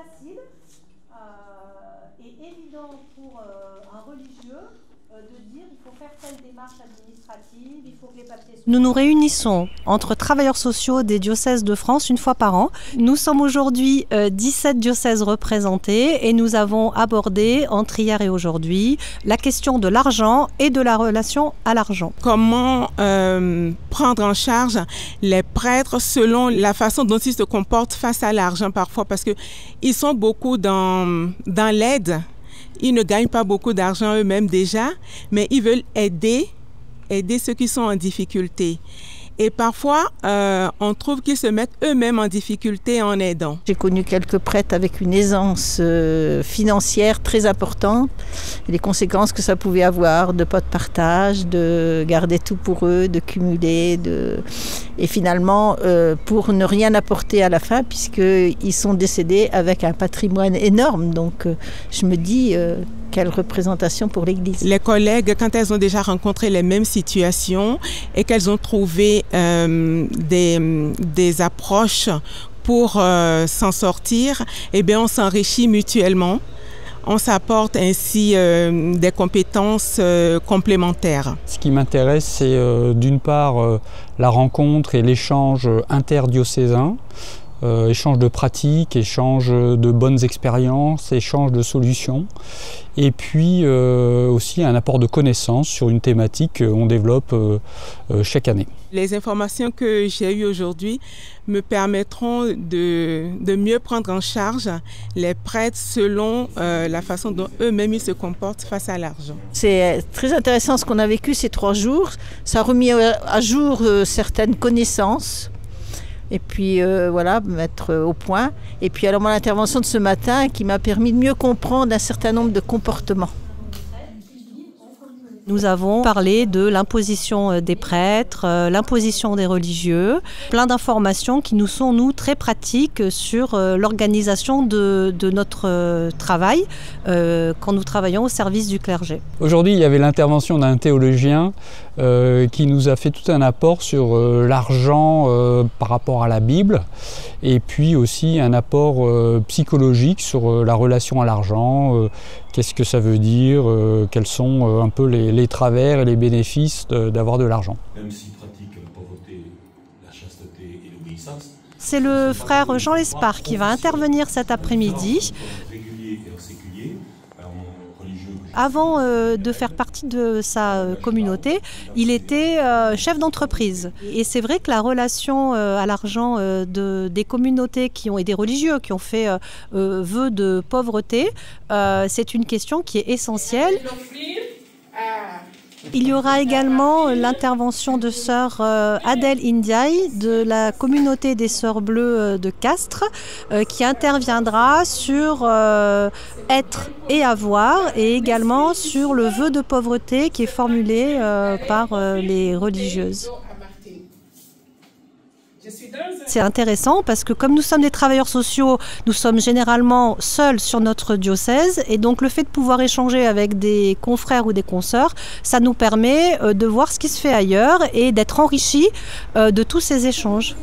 facile et évident pour un religieux de dire il faut faire telle démarche administrative, il faut que les papiers soient... Nous nous réunissons entre travailleurs sociaux des diocèses de France une fois par an. Nous sommes aujourd'hui 17 diocèses représentés et nous avons abordé entre hier et aujourd'hui la question de l'argent et de la relation à l'argent. Comment prendre en charge les prêtres selon la façon dont ils se comportent face à l'argent parfois, parce qu'ils sont beaucoup dans l'aide. Ils ne gagnent pas beaucoup d'argent eux-mêmes déjà, mais ils veulent aider ceux qui sont en difficulté. Et parfois, on trouve qu'ils se mettent eux-mêmes en difficulté en aidant. J'ai connu quelques prêtres avec une aisance financière très importante. Et les conséquences que ça pouvait avoir, de pas de partage, de garder tout pour eux, de cumuler. Et finalement, pour ne rien apporter à la fin, puisqu'ils sont décédés avec un patrimoine énorme. Donc, je me dis... quelle représentation pour l'Église. Les collègues, quand elles ont déjà rencontré les mêmes situations et qu'elles ont trouvé des approches pour s'en sortir, eh bien, on s'enrichit mutuellement. On s'apporte ainsi des compétences complémentaires. Ce qui m'intéresse, c'est d'une part la rencontre et l'échange interdiocésain. Échange de pratiques, échange de bonnes expériences, échange de solutions, et puis aussi un apport de connaissances sur une thématique qu'on développe chaque année. Les informations que j'ai eues aujourd'hui me permettront de mieux prendre en charge les prêtres selon la façon dont eux-mêmes ils se comportent face à l'argent. C'est très intéressant ce qu'on a vécu ces 3 jours. Ça a remis à jour certaines connaissances. Et puis voilà, mettre au point. Et puis alors l'intervention de ce matin qui m'a permis de mieux comprendre un certain nombre de comportements. Nous avons parlé de l'imposition des prêtres, l'imposition des religieux, plein d'informations qui nous sont, nous, très pratiques sur l'organisation de notre travail quand nous travaillons au service du clergé. Aujourd'hui, il y avait l'intervention d'un théologien qui nous a fait tout un apport sur l'argent par rapport à la Bible, et puis aussi un apport psychologique sur la relation à l'argent, qu'est-ce que ça veut dire, quels sont un peu les travers et les bénéfices d'avoir de l'argent. Même s'il pratique la pauvreté, la chasteté et l'obéissance. C'est le frère Jean Lespard qui va intervenir cet après-midi. Avant de faire partie de sa communauté, il était chef d'entreprise. Et c'est vrai que la relation à l'argent des communautés et des religieux qui ont fait vœu de pauvreté, c'est une question qui est essentielle. Il y aura également l'intervention de sœur Adèle Indiaye de la communauté des Sœurs Bleues de Castres qui interviendra sur être et avoir et également sur le vœu de pauvreté qui est formulé par les religieuses. C'est intéressant parce que comme nous sommes des travailleurs sociaux, nous sommes généralement seuls sur notre diocèse et donc le fait de pouvoir échanger avec des confrères ou des consoeurs, ça nous permet de voir ce qui se fait ailleurs et d'être enrichis de tous ces échanges.